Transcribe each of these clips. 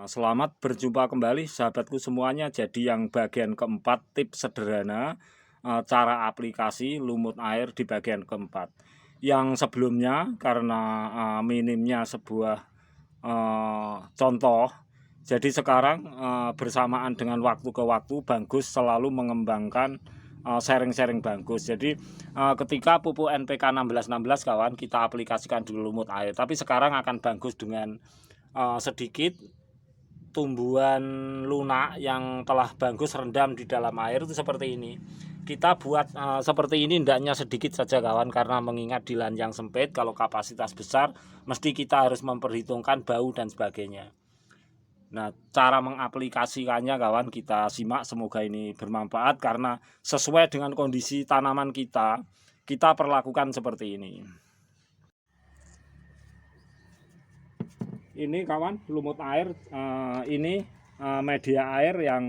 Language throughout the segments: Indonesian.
Selamat berjumpa kembali sahabatku semuanya. Jadi yang bagian keempat, tips sederhana cara aplikasi lumut air di bagian keempat. Yang sebelumnya karena minimnya sebuah contoh, jadi sekarang bersamaan dengan waktu ke waktu Bagus selalu mengembangkan sharing-sharing Bagus. Jadi ketika pupuk NPK 1616 kawan kita aplikasikan di lumut air, tapi sekarang akan Bagus dengan sedikit tumbuhan lunak yang telah bagus rendam di dalam air itu seperti ini. Kita buat seperti ini hendaknya sedikit saja kawan, karena mengingat di lahan yang sempit kalau kapasitas besar mesti kita harus memperhitungkan bau dan sebagainya. Nah, cara mengaplikasikannya kawan kita simak, semoga ini bermanfaat karena sesuai dengan kondisi tanaman kita perlakukan seperti ini. Ini kawan lumut air, ini media air yang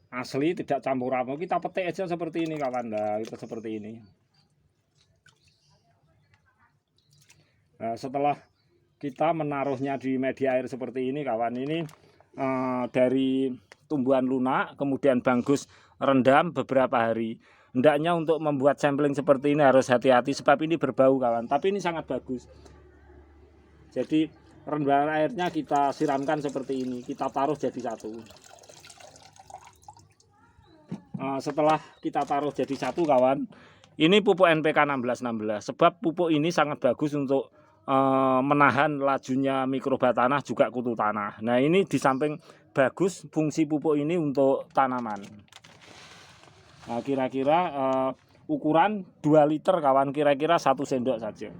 asli tidak campur apa, kita petik aja seperti ini kawan. Nah itu seperti ini. Nah, setelah kita menaruhnya di media air seperti ini kawan, ini dari tumbuhan lunak kemudian Bagus rendam beberapa hari. Hendaknya untuk membuat sampling seperti ini harus hati-hati sebab ini berbau kawan, tapi ini sangat bagus. Jadi rendaman airnya kita siramkan seperti ini, kita taruh jadi satu. Setelah kita taruh jadi satu kawan, ini pupuk NPK 1616. Sebab pupuk ini sangat bagus untuk menahan lajunya mikroba tanah juga kutu tanah. Nah ini di samping bagus fungsi pupuk ini untuk tanaman. Nah, kira-kira ukuran 2 liter kawan, kira-kira 1 sendok saja.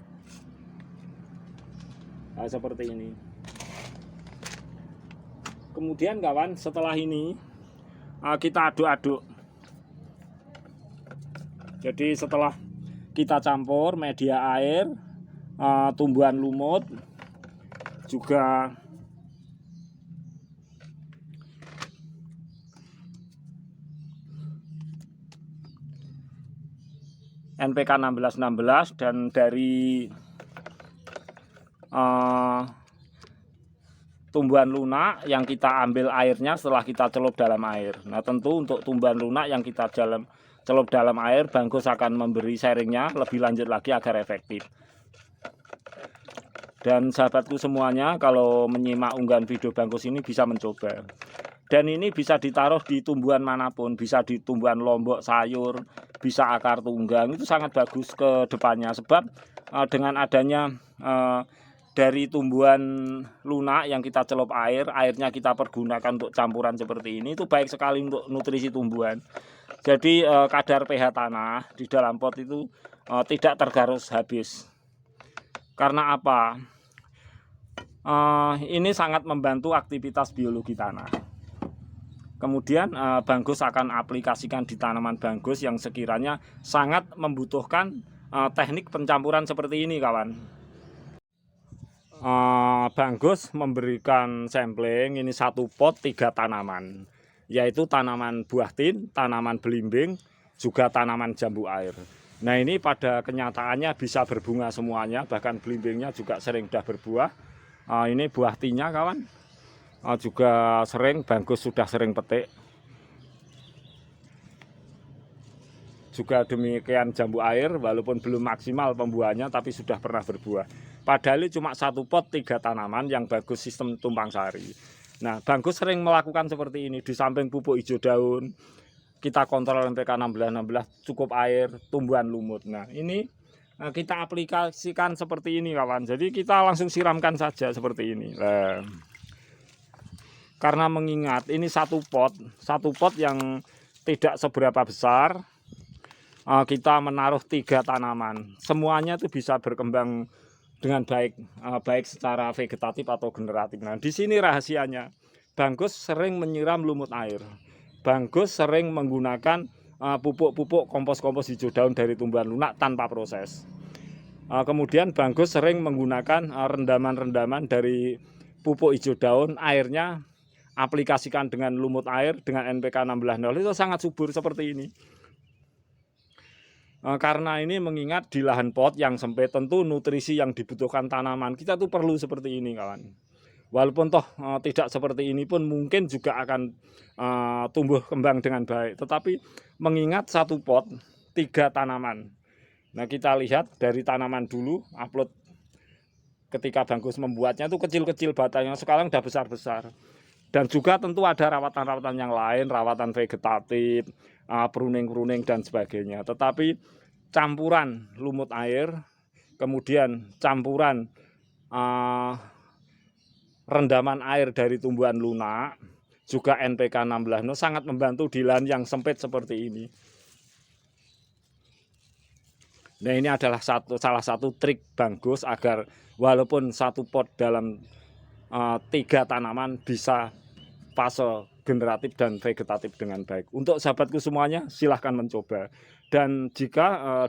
Nah, seperti ini. Kemudian kawan setelah ini kita aduk-aduk. Jadi setelah kita campur media air, tumbuhan lumut, juga NPK 1616 dan dari tumbuhan lunak yang kita ambil airnya setelah kita celup dalam air. Nah tentu untuk tumbuhan lunak yang kita celup dalam air, Bagus akan memberi sharingnya lebih lanjut lagi agar efektif. Dan sahabatku semuanya, kalau menyimak unggahan video Bagus ini bisa mencoba. Dan ini bisa ditaruh di tumbuhan manapun, bisa di tumbuhan lombok sayur, bisa akar tunggang, itu sangat bagus ke depannya. Sebab dengan adanya dari tumbuhan lunak yang kita celup airnya kita pergunakan untuk campuran seperti ini, itu baik sekali untuk nutrisi tumbuhan. Jadi kadar pH tanah di dalam pot itu tidak tergerus habis. Karena apa? Ini sangat membantu aktivitas biologi tanah. Kemudian Bagus akan aplikasikan di tanaman Bagus yang sekiranya sangat membutuhkan teknik pencampuran seperti ini kawan. Bagus memberikan sampling ini 1 pot 3 tanaman, yaitu tanaman buah tin, tanaman belimbing, juga tanaman jambu air. Nah ini pada kenyataannya bisa berbunga semuanya, bahkan belimbingnya juga sering sudah berbuah. Ini buah tinnya kawan, juga sering Bagus sudah sering petik. Juga demikian jambu air, walaupun belum maksimal pembuahannya tapi sudah pernah berbuah. Padahal cuma 1 pot 3 tanaman yang Bagus sistem tumpang sari. Nah Bagus sering melakukan seperti ini. Di samping pupuk hijau daun, kita kontrol NPK 1616, cukup air, tumbuhan lumut. Nah ini kita aplikasikan seperti ini kawan. Jadi kita langsung siramkan saja seperti ini. Karena mengingat ini 1 pot yang tidak seberapa besar, kita menaruh 3 tanaman, semuanya itu bisa berkembang dengan baik, baik secara vegetatif atau generatif. Nah di sini rahasianya, Bagus sering menyiram lumut air, Bagus sering menggunakan pupuk-pupuk kompos-kompos hijau daun dari tumbuhan lunak tanpa proses. Kemudian Bagus sering menggunakan rendaman-rendaman dari pupuk hijau daun, airnya aplikasikan dengan lumut air dengan NPK 1600, itu sangat subur seperti ini. Karena ini mengingat di lahan pot yang sempit, tentu nutrisi yang dibutuhkan tanaman kita tuh perlu seperti ini kawan. Walaupun toh tidak seperti ini pun mungkin juga akan tumbuh kembang dengan baik. Tetapi mengingat satu pot 3 tanaman. Nah, kita lihat dari tanaman dulu, upload ketika Bagus membuatnya itu kecil-kecil batangnya, sekarang udah besar-besar. Dan juga tentu ada rawatan-rawatan yang lain, rawatan vegetatif, pruning-pruning dan sebagainya. Tetapi campuran lumut air, kemudian campuran rendaman air dari tumbuhan lunak, juga NPK 16 sangat membantu di lahan yang sempit seperti ini. Nah, ini adalah salah satu trik Bagus agar walaupun satu pot dalam 3 tanaman bisa fase generatif dan vegetatif dengan baik. Untuk sahabatku semuanya, silahkan mencoba. Dan jika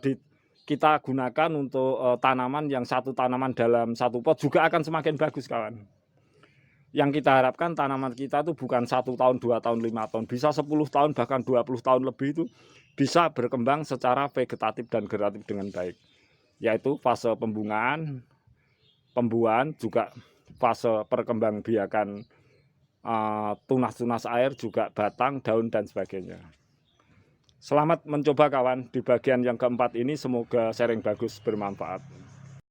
kita gunakan untuk tanaman yang satu tanaman dalam satu pot juga akan semakin bagus, kawan. Yang kita harapkan tanaman kita itu bukan 1 tahun, 2 tahun, 5 tahun, bisa 10 tahun, bahkan 20 tahun lebih itu bisa berkembang secara vegetatif dan generatif dengan baik. Yaitu fase pembungaan, pembuahan, juga fase perkembangbiakan tunas-tunas air, juga batang, daun, dan sebagainya. Selamat mencoba kawan di bagian yang keempat ini, semoga sharing Bagus bermanfaat.